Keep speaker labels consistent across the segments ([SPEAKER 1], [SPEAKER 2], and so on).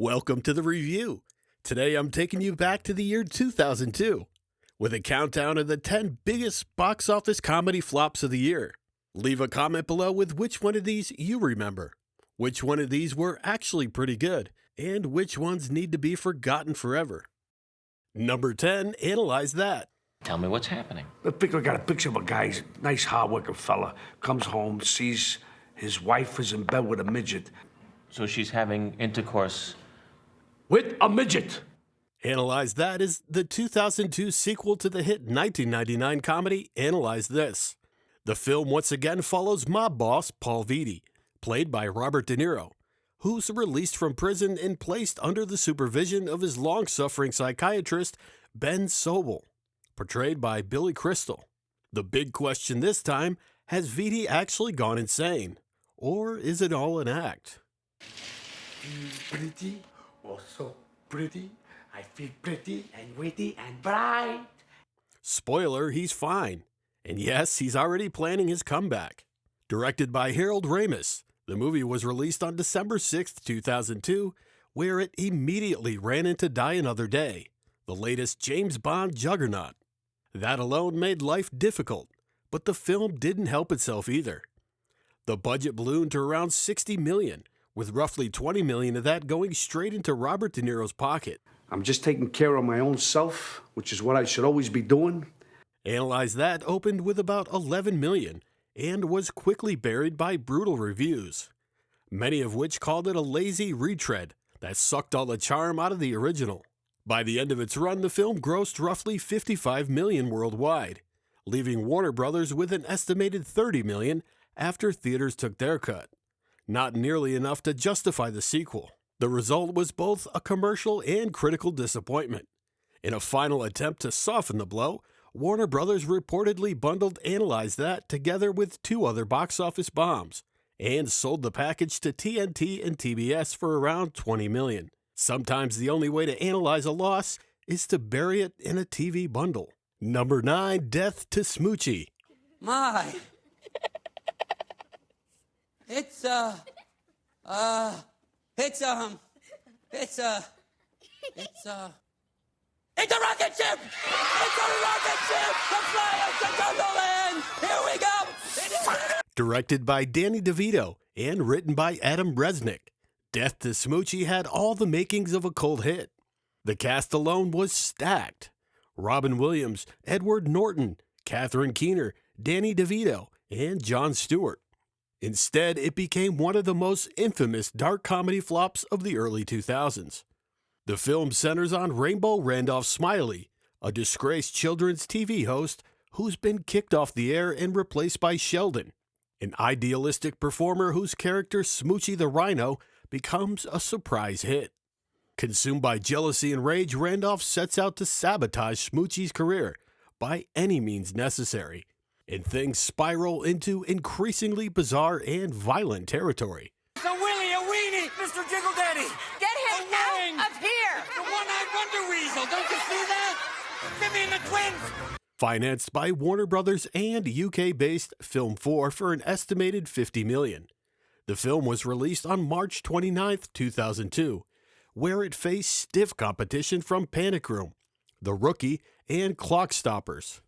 [SPEAKER 1] Welcome to the review. Today I'm taking you back to the year 2002 with a countdown of the 10 biggest box office comedy flops of the year. Leave a comment below with which one of these you remember, which one of these were actually pretty good, and which ones need to be forgotten forever. Number 10, analyze that.
[SPEAKER 2] Tell me what's happening.
[SPEAKER 3] I got a picture of a guy, nice hard-working fella, comes home, sees his wife is in bed with a midget.
[SPEAKER 2] So she's having intercourse
[SPEAKER 3] With a midget!
[SPEAKER 1] Analyze That is the 2002 sequel to the hit 1999 comedy Analyze This. The film once again follows mob boss Paul Vitti, played by Robert De Niro, who's released from prison and placed under the supervision of his long-suffering psychiatrist Ben Sobel, portrayed by Billy Crystal. The big question this time, has Vitti actually gone insane? Or is it all an act?
[SPEAKER 3] Pretty, oh so pretty. I feel pretty and witty and bright.
[SPEAKER 1] Spoiler, he's fine. And yes, he's already planning his comeback. Directed by Harold Ramis, the movie was released on December 6, 2002, where it immediately ran into Die Another Day, the latest James Bond juggernaut. That alone made life difficult, but the film didn't help itself either. The budget ballooned to around $60 million, with roughly $20 million of that going straight into Robert De Niro's pocket.
[SPEAKER 3] I'm just taking care of my own self, which is what I should always be doing.
[SPEAKER 1] Analyze That opened with about $11 million and was quickly buried by brutal reviews, many of which called it a lazy retread that sucked all the charm out of the original. By the end of its run, the film grossed roughly $55 million worldwide, leaving Warner Brothers with an estimated $30 million after theaters took their cut. Not nearly enough to justify the sequel. The result was both a commercial and critical disappointment. In a final attempt to soften the blow, Warner Brothers reportedly bundled Analyze That together with two other box office bombs and sold the package to TNT and TBS for around $20 million. Sometimes the only way to analyze a loss is to bury it in a TV bundle. Number 9, Death to Smoochy.
[SPEAKER 4] My. It's a rocket ship! It's a rocket ship! The flyers to Cumberland! Here we go!
[SPEAKER 1] Directed by Danny DeVito and written by Adam Resnick, Death to Smoochy had all the makings of a cult hit. The cast alone was stacked. Robin Williams, Edward Norton, Catherine Keener, Danny DeVito, and Jon Stewart. Instead, it became one of the most infamous dark comedy flops of the early 2000s. The film centers on Rainbow Randolph Smiley, a disgraced children's TV host who's been kicked off the air and replaced by Sheldon, an idealistic performer whose character Smoochy the Rhino becomes a surprise hit. Consumed by jealousy and rage, Randolph sets out to sabotage Smoochy's career by any means necessary, and things spiral into increasingly bizarre and violent territory.
[SPEAKER 4] It's a Willie, a weenie, Mr. Jiggle Daddy!
[SPEAKER 5] Get him out of here!
[SPEAKER 4] The one-eyed Wonder Weasel, don't you see that? Timmy and the twins!
[SPEAKER 1] Financed by Warner Brothers and UK-based Film 4 for an estimated $50 million. The film was released on March 29, 2002, where it faced stiff competition from Panic Room, The Rookie, and Clock Stoppers.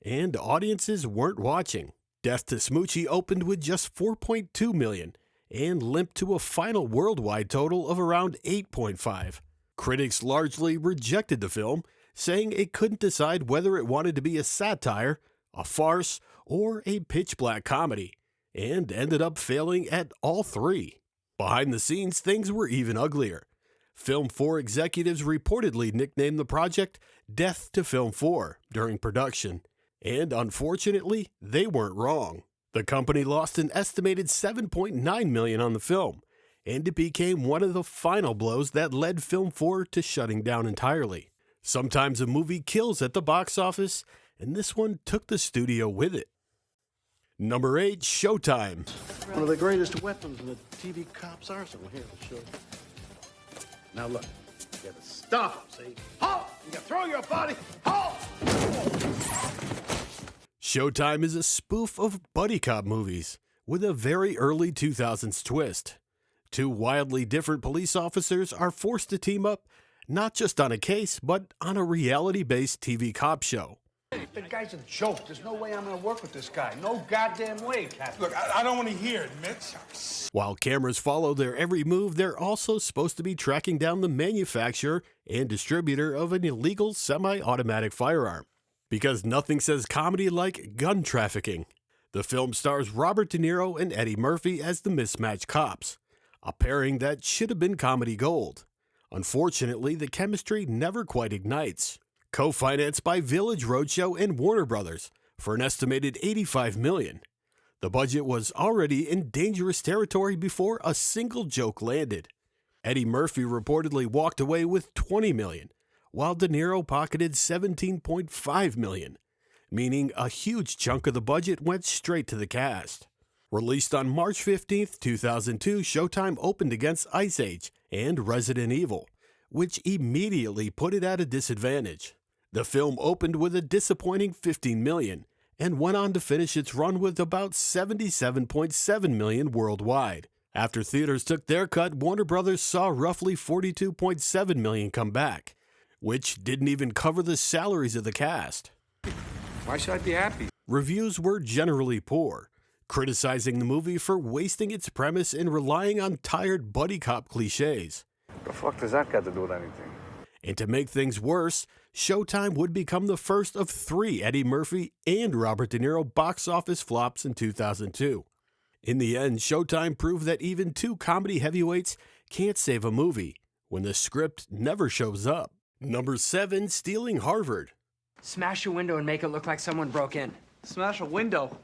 [SPEAKER 1] And audiences weren't watching. Death to Smoochy opened with just $4.2 million and limped to a final worldwide total of around $8.5. Critics largely rejected the film, saying it couldn't decide whether it wanted to be a satire, a farce, or a pitch-black comedy, and ended up failing at all three. Behind the scenes, things were even uglier. Film 4 executives reportedly nicknamed the project Death to Film 4 during production, and unfortunately, they weren't wrong. The company lost an estimated $7.9 million on the film, and it became one of the final blows that led Film 4 to shutting down entirely. Sometimes a movie kills at the box office, and this one took the studio with it. Number 8, Showtime.
[SPEAKER 6] One of the greatest weapons in the TV cop's arsenal. Here, I'll show you. Now look, you gotta stop them, see? Halt! You can throw your body, halt!
[SPEAKER 1] Showtime is a spoof of buddy cop movies with a very early 2000s twist. Two wildly different police officers are forced to team up, not just on a case, but on a reality-based TV cop show.
[SPEAKER 3] The guy's a joke. There's no way I'm gonna work with this guy. No goddamn way, Captain.
[SPEAKER 7] Look, I don't want to hear it, Mitch.
[SPEAKER 1] While cameras follow their every move, they're also supposed to be tracking down the manufacturer and distributor of an illegal semi-automatic firearm. Because nothing says comedy like gun trafficking. The film stars Robert De Niro and Eddie Murphy as the mismatched cops, a pairing that should have been comedy gold. Unfortunately, the chemistry never quite ignites. Co-financed by Village Roadshow and Warner Brothers for an estimated $85 million. The budget was already in dangerous territory before a single joke landed. Eddie Murphy reportedly walked away with $20 million, while De Niro pocketed $17.5 million, meaning a huge chunk of the budget went straight to the cast. Released on March 15, 2002, Showtime opened against Ice Age and Resident Evil, which immediately put it at a disadvantage. The film opened with a disappointing $15 million and went on to finish its run with about $77.7 million worldwide. After theaters took their cut, Warner Brothers saw roughly $42.7 million come back, which didn't even cover the salaries of the cast.
[SPEAKER 3] Why should I be happy?
[SPEAKER 1] Reviews were generally poor, criticizing the movie for wasting its premise and relying on tired buddy cop cliches.
[SPEAKER 8] The fuck does that got to do with anything?
[SPEAKER 1] And to make things worse, Showtime would become the first of 3 Eddie Murphy and Robert De Niro box office flops in 2002. In the end, Showtime proved that even 2 comedy heavyweights can't save a movie when the script never shows up. Number 7, Stealing Harvard.
[SPEAKER 9] Smash a window and make it look like someone broke in.
[SPEAKER 10] Smash a window?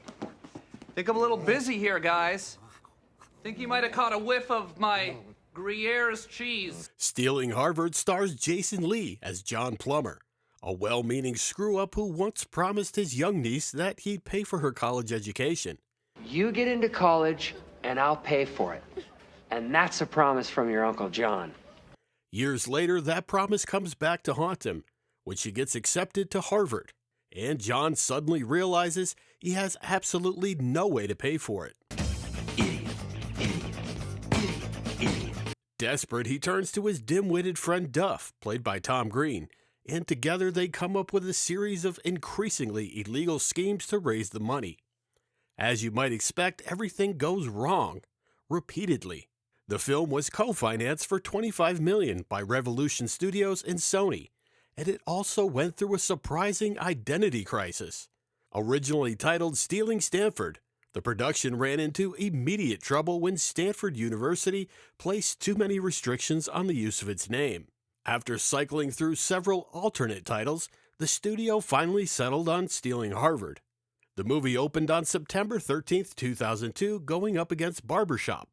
[SPEAKER 10] Think I'm a little busy here, guys. Think you might have caught a whiff of my Gruyère's cheese.
[SPEAKER 1] Stealing Harvard stars Jason Lee as John Plummer, a well-meaning screw-up who once promised his young niece that he'd pay for her college education.
[SPEAKER 9] You get into college, and I'll pay for it. And that's a promise from your Uncle John.
[SPEAKER 1] Years later, that promise comes back to haunt him when she gets accepted to Harvard, and John suddenly realizes he has absolutely no way to pay for it. Desperate, he turns to his dim-witted friend Duff, played by Tom Green, and together they come up with a series of increasingly illegal schemes to raise the money. As you might expect, everything goes wrong, repeatedly. The film was co-financed for $25 million by Revolution Studios and Sony, and it also went through a surprising identity crisis. Originally titled Stealing Stanford, the production ran into immediate trouble when Stanford University placed too many restrictions on the use of its name. After cycling through several alternate titles, the studio finally settled on Stealing Harvard. The movie opened on September 13, 2002, going up against Barbershop,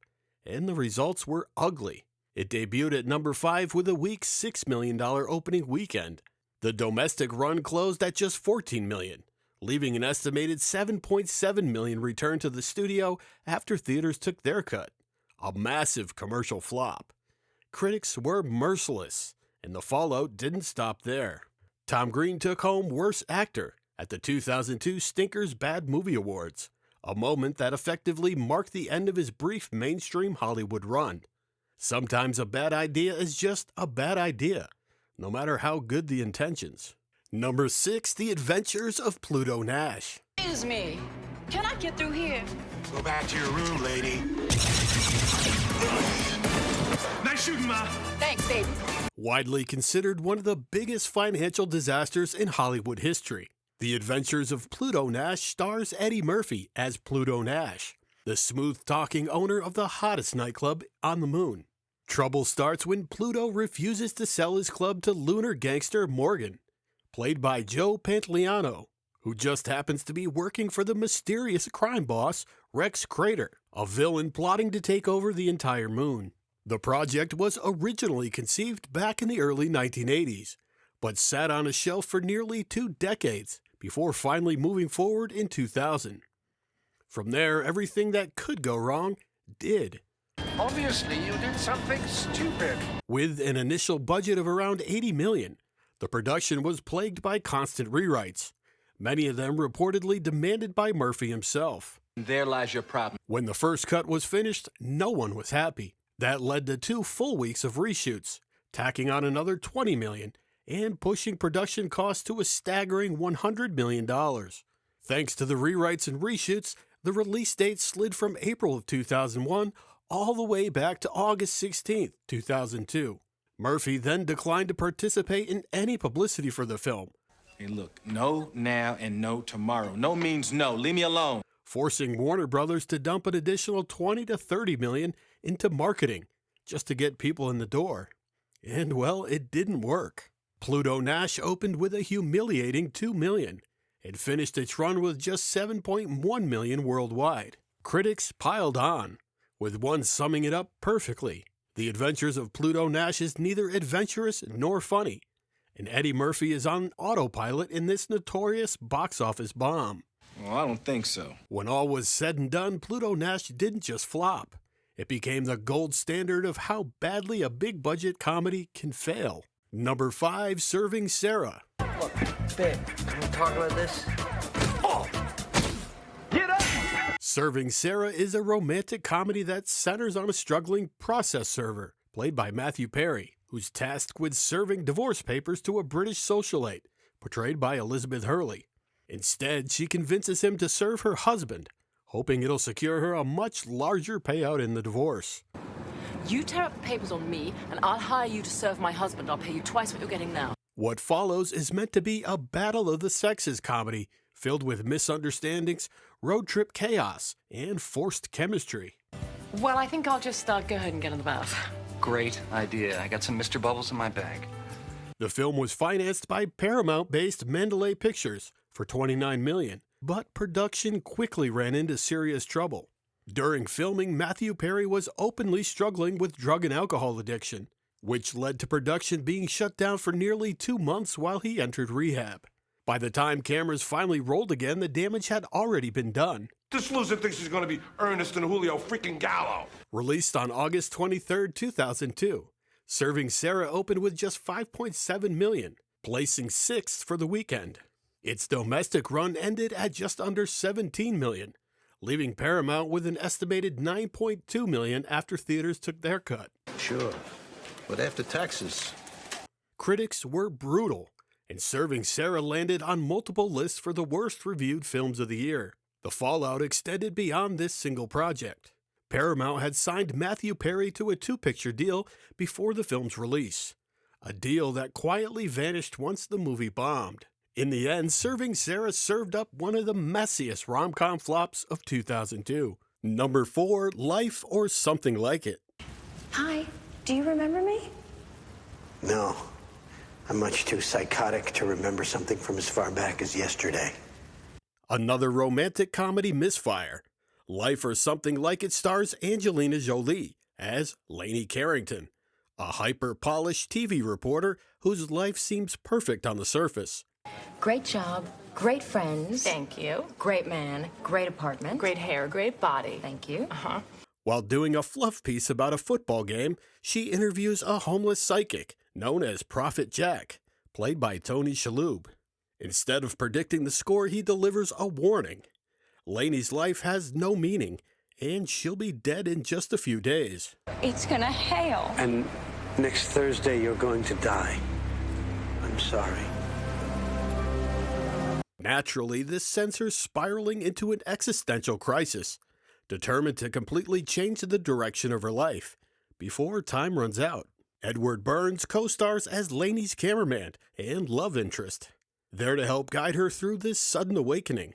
[SPEAKER 1] and the results were ugly. It debuted at number 5 with a weak $6 million opening weekend. The domestic run closed at just $14 million. Leaving an estimated $7.7 million return to the studio after theaters took their cut. A massive commercial flop. Critics were merciless, and the fallout didn't stop there. Tom Green took home Worst Actor at the 2002 Stinkers Bad Movie Awards, a moment that effectively marked the end of his brief mainstream Hollywood run. Sometimes a bad idea is just a bad idea, no matter how good the intentions. Number 6, The Adventures of Pluto Nash.
[SPEAKER 5] Excuse me. Can I get through here?
[SPEAKER 7] Go back to your room, lady. Nice shooting, Ma.
[SPEAKER 5] Thanks, baby.
[SPEAKER 1] Widely considered one of the biggest financial disasters in Hollywood history, The Adventures of Pluto Nash stars Eddie Murphy as Pluto Nash, the smooth-talking owner of the hottest nightclub on the moon. Trouble starts when Pluto refuses to sell his club to lunar gangster Morgan, played by Joe Pantoliano, who just happens to be working for the mysterious crime boss Rex Crater, a villain plotting to take over the entire moon. The project was originally conceived back in the early 1980s, but sat on a shelf for nearly 2 decades before finally moving forward in 2000. From there, everything that could go wrong did.
[SPEAKER 3] Obviously, you did something stupid.
[SPEAKER 1] With an initial budget of around $80 million, the production was plagued by constant rewrites, many of them reportedly demanded by Murphy himself.
[SPEAKER 10] There lies your problem.
[SPEAKER 1] When the first cut was finished, no one was happy. That led to 2 full weeks of reshoots, tacking on another $20 million and pushing production costs to a staggering $100 million. Thanks to the rewrites and reshoots, the release date slid from April of 2001 all the way back to August 16, 2002. Murphy then declined to participate in any publicity for the film.
[SPEAKER 11] Hey, look, no now and no tomorrow. No means no. Leave me alone.
[SPEAKER 1] Forcing Warner Brothers to dump an additional $20 to $30 million into marketing just to get people in the door. And, well, it didn't work. Pluto Nash opened with a humiliating $2 million. It finished its run with just $7.1 million worldwide. Critics piled on, with one summing it up perfectly. The Adventures of Pluto Nash is neither adventurous nor funny, and Eddie Murphy is on autopilot in this notorious box office bomb.
[SPEAKER 11] Well, I don't think so.
[SPEAKER 1] When all was said and done, Pluto Nash didn't just flop. It became the gold standard of how badly a big-budget comedy can fail. Number 5, Serving Sarah.
[SPEAKER 12] Look, babe, can we talk about this?
[SPEAKER 3] Oh! Get up!
[SPEAKER 1] Serving Sarah is a romantic comedy that centers on a struggling process server, played by Matthew Perry, who's tasked with serving divorce papers to a British socialite, portrayed by Elizabeth Hurley. Instead, she convinces him to serve her husband, hoping it'll secure her a much larger payout in the divorce.
[SPEAKER 13] You tear up the papers on me, and I'll hire you to serve my husband. I'll pay you twice what you're getting now.
[SPEAKER 1] What follows is meant to be a battle of the sexes comedy, filled with misunderstandings, road trip chaos, and forced chemistry.
[SPEAKER 13] Well, I think I'll just go ahead and get in the bath.
[SPEAKER 12] Great idea. I got some Mr. Bubbles in my bag.
[SPEAKER 1] The film was financed by Paramount-based Mandalay Pictures for $29 million, but production quickly ran into serious trouble. During filming, Matthew Perry was openly struggling with drug and alcohol addiction, which led to production being shut down for nearly 2 months while he entered rehab. By the time cameras finally rolled again, the damage had already been done.
[SPEAKER 7] This loser thinks he's gonna be Ernest and Julio freaking Gallo.
[SPEAKER 1] Released on August 23, 2002, Serving Sarah opened with just $5.7 million, placing 6th for the weekend. Its domestic run ended at just under $17 million, leaving Paramount with an estimated $9.2 million after theaters took their cut.
[SPEAKER 6] Sure, but after taxes.
[SPEAKER 1] Critics were brutal, and Serving Sarah landed on multiple lists for the worst reviewed films of the year. The fallout extended beyond this single project. Paramount had signed Matthew Perry to a 2-picture deal before the film's release, a deal that quietly vanished once the movie bombed. In the end, Serving Sarah served up one of the messiest rom-com flops of 2002. Number 4, Life or Something Like It.
[SPEAKER 14] Hi, do you remember me?
[SPEAKER 15] No. I'm much too psychotic to remember something from as far back as yesterday.
[SPEAKER 1] Another romantic comedy misfire. Life or Something Like It stars Angelina Jolie as Lainey Carrington, a hyper-polished TV reporter whose life seems perfect on the surface.
[SPEAKER 14] Great job, great friends.
[SPEAKER 13] Thank you.
[SPEAKER 14] Great man, great apartment.
[SPEAKER 13] Great hair, great body.
[SPEAKER 14] Thank you.
[SPEAKER 1] While doing a fluff piece about a football game, she interviews a homeless psychic known as Prophet Jack, played by Tony Shalhoub. Instead of predicting the score, he delivers a warning. Lainey's life has no meaning, and she'll be dead in just a few days.
[SPEAKER 14] It's gonna hail.
[SPEAKER 15] And next Thursday, you're going to die. I'm sorry.
[SPEAKER 1] Naturally, this sends her spiraling into an existential crisis, determined to completely change the direction of her life before time runs out. Edward Burns co-stars as Lainey's cameraman and love interest, there to help guide her through this sudden awakening.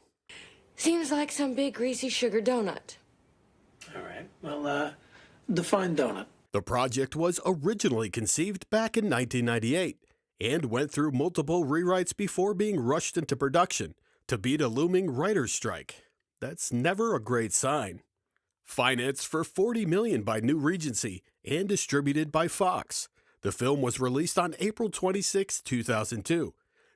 [SPEAKER 14] Seems like some big greasy sugar donut.
[SPEAKER 15] All right. Well, define donut.
[SPEAKER 1] The project was originally conceived back in 1998 and went through multiple rewrites before being rushed into production to beat a looming writer's strike. That's never a great sign. Financed for $40 million by New Regency and distributed by Fox, the film was released on April 26, 2002,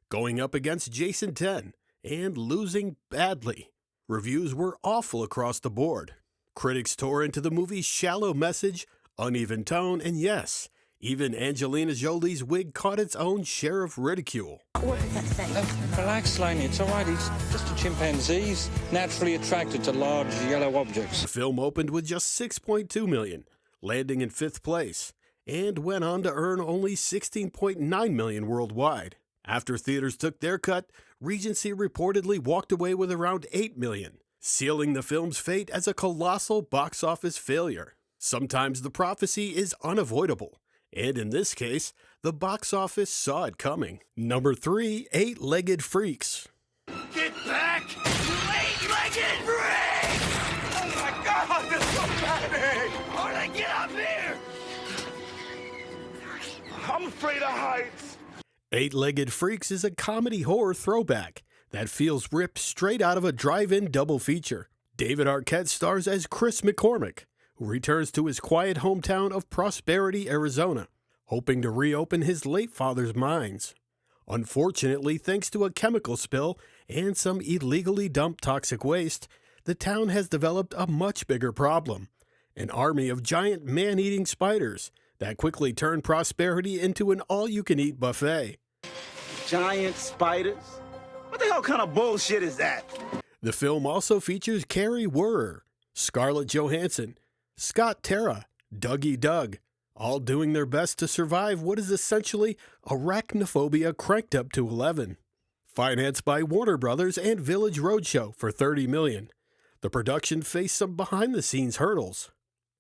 [SPEAKER 1] going up against Jason 10 and losing badly. Reviews were awful across the board. Critics tore into the movie's shallow message, uneven tone, and yes, even Angelina Jolie's wig caught its own share of ridicule.
[SPEAKER 14] What did that say?
[SPEAKER 16] Relax, Lainey. It's all right. He's just a chimpanzee. He's naturally attracted to large yellow objects.
[SPEAKER 1] The film opened with just $6.2 million, landing in 5th place, and went on to earn only $16.9 million worldwide. After theaters took their cut, Regency reportedly walked away with around $8 million, sealing the film's fate as a colossal box office failure. Sometimes the prophecy is unavoidable, and in this case, the box office saw it coming. Number 3, Eight-Legged Freaks.
[SPEAKER 4] Get back, you eight-legged freak! Oh my God, this is so bad! How did I get up here?
[SPEAKER 7] I'm afraid of heights.
[SPEAKER 1] Eight-Legged Freaks is a comedy horror throwback that feels ripped straight out of a drive-in double feature. David Arquette stars as Chris McCormick, who returns to his quiet hometown of Prosperity, Arizona, hoping to reopen his late father's mines. Unfortunately, thanks to a chemical spill and some illegally dumped toxic waste, the town has developed a much bigger problem: an army of giant man-eating spiders that quickly turn Prosperity into an all-you-can-eat buffet.
[SPEAKER 17] Giant spiders? What the hell kind of bullshit is that?
[SPEAKER 1] The film also features Carrie Werrer, Scarlett Johansson, Scott Terra, Dougie Doug, all doing their best to survive what is essentially arachnophobia cranked up to 11. Financed by Warner Brothers and Village Roadshow for $30 million, the production faced some behind-the-scenes hurdles.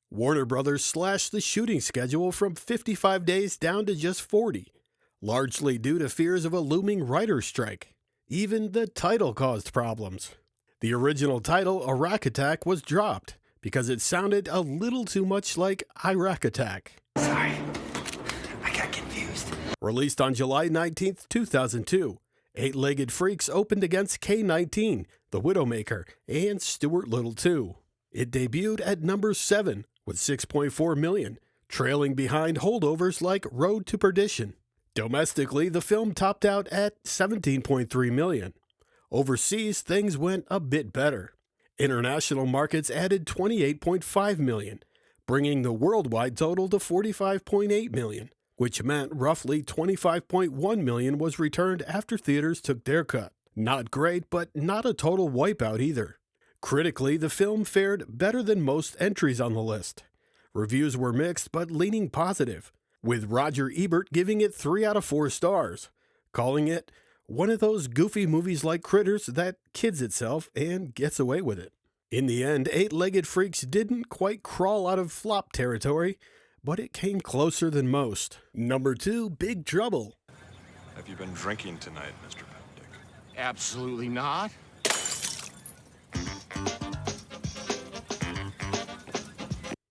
[SPEAKER 1] Warner Brothers slashed the shooting schedule from 55 days down to just 40, largely due to fears of a looming writer's strike. Even the title caused problems. The original title, Iraq Attack, was dropped because it sounded a little too much like Iraq Attack.
[SPEAKER 4] Sorry, I got confused.
[SPEAKER 1] Released on July 19, 2002, Eight-Legged Freaks opened against K-19, The Widowmaker, and Stuart Little 2. It debuted at number 7 with $6.4 million, trailing behind holdovers like Road to Perdition. Domestically, the film topped out at $17.3 million. Overseas, things went a bit better. International markets added $28.5 million, bringing the worldwide total to $45.8 million, which meant roughly $25.1 million was returned after theaters took their cut. Not great, but not a total wipeout either. Critically, the film fared better than most entries on the list. Reviews were mixed but leaning positive, with Roger Ebert giving it 3 out of 4 stars, calling it one of those goofy movies like Critters that kids itself and gets away with it. In the end, Eight-Legged Freaks didn't quite crawl out of flop territory, but it came closer than most. Number 2, Big Trouble.
[SPEAKER 18] Have you been drinking tonight, Mr. Benedict?
[SPEAKER 19] Absolutely not.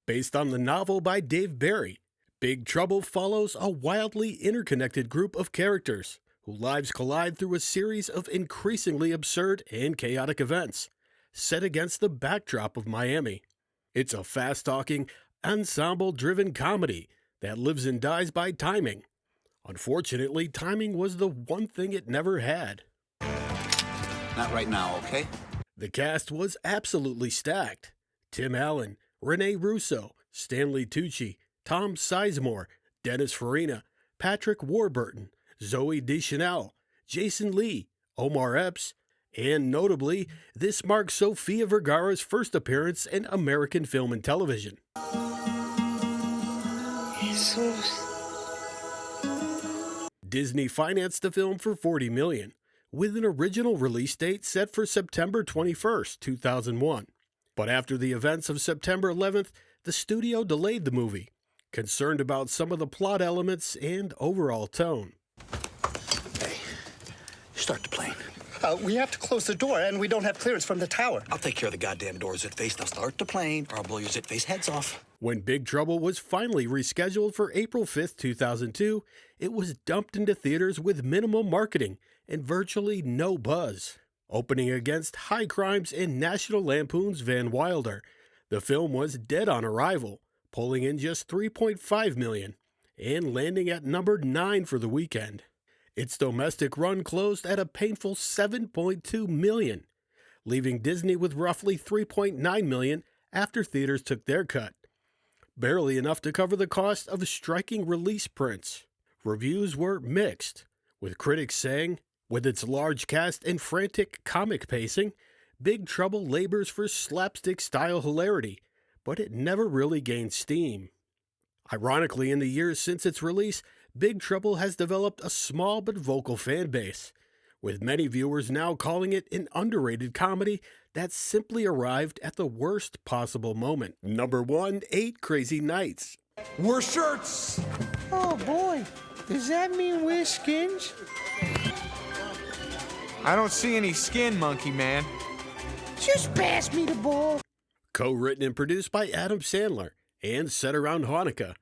[SPEAKER 1] Based on the novel by Dave Barry, Big Trouble follows a wildly interconnected group of characters whose lives collide through a series of increasingly absurd and chaotic events, set against the backdrop of Miami. It's a fast-talking, ensemble-driven comedy that lives and dies by timing. Unfortunately, timing was the one thing it never had.
[SPEAKER 19] Not right now, okay?
[SPEAKER 1] The cast was absolutely stacked. Tim Allen, Rene Russo, Stanley Tucci, Tom Sizemore, Dennis Farina, Patrick Warburton, Zoe Deschanel, Jason Lee, Omar Epps, and notably, this marks Sofia Vergara's first appearance in American film and television.
[SPEAKER 14] Jesus.
[SPEAKER 1] Disney financed the film for $40 million, with an original release date set for September 21st, 2001. But after the events of September 11th, the studio delayed the movie, concerned about some of the plot elements and overall tone.
[SPEAKER 19] Hey, start the plane.
[SPEAKER 20] We have to close the door, and we don't have clearance from the tower.
[SPEAKER 19] I'll take care of the goddamn door, Zitface. Now start the plane, or I'll blow your Zitface heads off.
[SPEAKER 1] When Big Trouble was finally rescheduled for April 5th, 2002, it was dumped into theaters with minimal marketing and virtually no buzz. Opening against High Crimes and National Lampoon's Van Wilder, the film was dead on arrival, pulling in just $3.5 million and landing at number 9 for the weekend. Its domestic run closed at a painful $7.2 million, leaving Disney with roughly $3.9 million after theaters took their cut, barely enough to cover the cost of striking release prints. Reviews were mixed, with critics saying, with its large cast and frantic comic pacing, Big Trouble labors for slapstick-style hilarity, but it never really gained steam. Ironically, in the years since its release, Big Trouble has developed a small but vocal fan base, with many viewers now calling it an underrated comedy that simply arrived at the worst possible moment. Number 1, 8 Crazy Nights.
[SPEAKER 4] Wear shirts!
[SPEAKER 21] Oh boy, does that mean wear skins?
[SPEAKER 22] I don't see any skin, monkey man.
[SPEAKER 21] Just pass me the ball.
[SPEAKER 1] Co-written and produced by Adam Sandler and set around Hanukkah,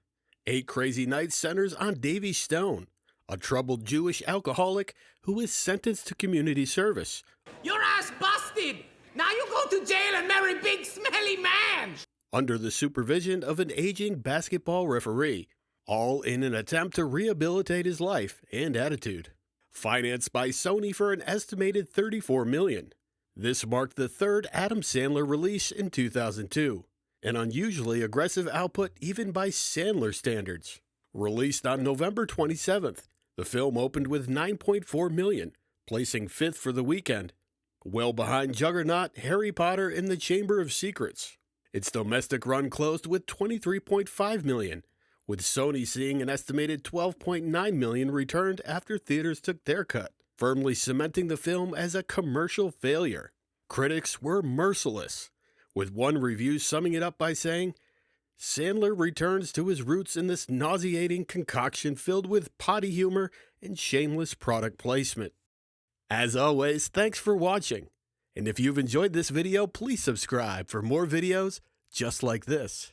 [SPEAKER 1] 8 Crazy Nights centers on Davy Stone, a troubled Jewish alcoholic who is sentenced to community service.
[SPEAKER 23] Your ass busted! Now you go to jail and marry big smelly man!
[SPEAKER 1] Under the supervision of an aging basketball referee, all in an attempt to rehabilitate his life and attitude. Financed by Sony for an estimated $34 million. This marked the third Adam Sandler release in 2002, an unusually aggressive output even by Sandler standards. Released on November 27th, the film opened with $9.4 million, placing 5th for the weekend, well behind juggernaut Harry Potter and the Chamber of Secrets. Its domestic run closed with $23.5 million, with Sony seeing an estimated $12.9 million returned after theaters took their cut, firmly cementing the film as a commercial failure. Critics were merciless, with one review summing it up by saying, Sandler returns to his roots in this nauseating concoction filled with potty humor and shameless product placement. As always, thanks for watching. And if you've enjoyed this video, please subscribe for more videos just like this.